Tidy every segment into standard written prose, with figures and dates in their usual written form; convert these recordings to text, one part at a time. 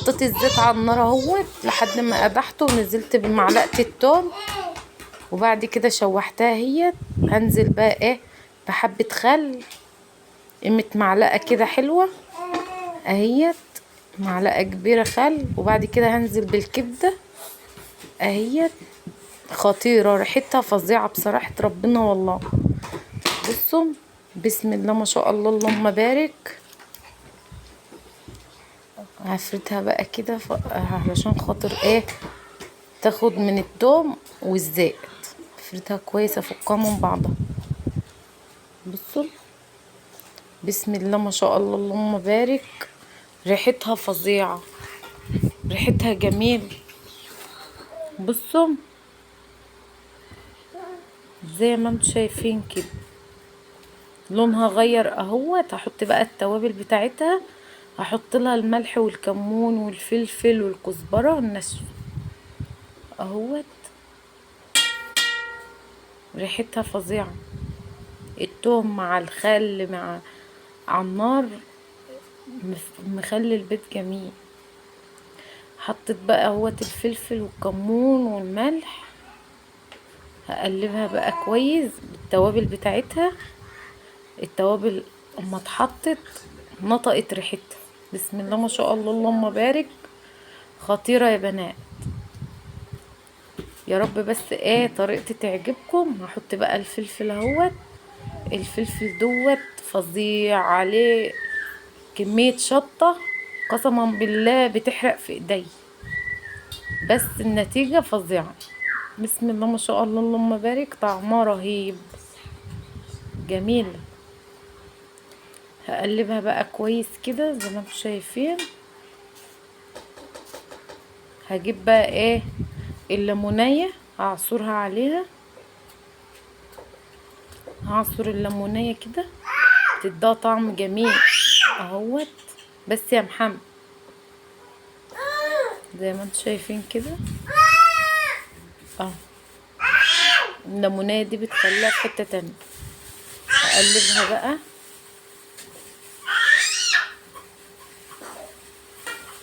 حطيت الزيت على النار اهوت لحد ما قدحته، ونزلت بمعلقه التوم، وبعد كده شوحتها هي. هنزل بقى ايه بحبه خل، قيمه معلقه كده حلوه اهيت، معلقه كبيره خل. وبعد كده هنزل بالكبده اهيت، خطيره ريحتها فظيعه بصراحه ربنا والله. بصوا بسم الله ما شاء الله اللهم بارك. هفردها بقى كده علشان خاطر ايه تاخد من التوم والزيت. افردها كويس افكها من بعضها. بصوا بسم الله ما شاء الله اللهم بارك، ريحتها فظيعه، ريحتها جميل. بصوا زي ما انتم شايفين كده لونها غير اهوت. هحط بقى التوابل بتاعتها، هحط لها الملح والكمون والفلفل والكزبره الناشفه اهوت. ريحتها فظيعه، التوم مع الخل مع على النار مخلي البيت جميل. حطيت بقى اهوت الفلفل والكمون والملح، هقلبها بقى كويس بالتوابل بتاعتها. التوابل اما اتحطت نطقت ريحتها بسم الله ما شاء الله اللهم بارك، خطيرة يا بنات. يا رب بس ايه طريقتي تعجبكم. هحط بقى الفلفل اهوت، الفلفل دوت فظيع عليه كمية شطة قسما بالله بتحرق في ايدي، بس النتيجة فظيعة. بسم الله ما شاء الله اللهم بارك، طعمها رهيب جميل. هقلبها بقى كويس كده زي ما انتم شايفين. هجيب بقى ايه الليمونية هعصرها عليها، هعصر الليمونية كده تديها طعم جميل اهوت. بس يا محمد زي ما انتم شايفين كده اهو، الليمونية دي بتخليها في حتة تانية. هقلبها بقى،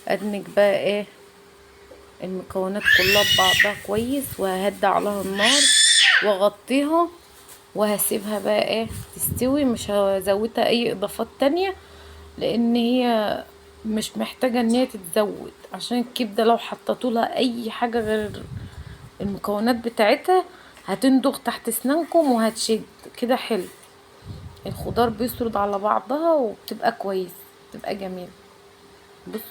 ادمج بقى ايه المكونات كلها ببعضها كويس، وههدي عليها النار واغطيها وهسيبها بقى ايه تستوي. مش هزودها اي اضافات تانية لان هي مش محتاجة ان هي تتزود، عشان الكبدة لو حطيتولها اي حاجة غير المكونات بتاعتها هتندغ تحت اسنانكم وهتشد كده. حلو، الخضار بيسرد على بعضها وبتبقى كويس، بتبقى جميل.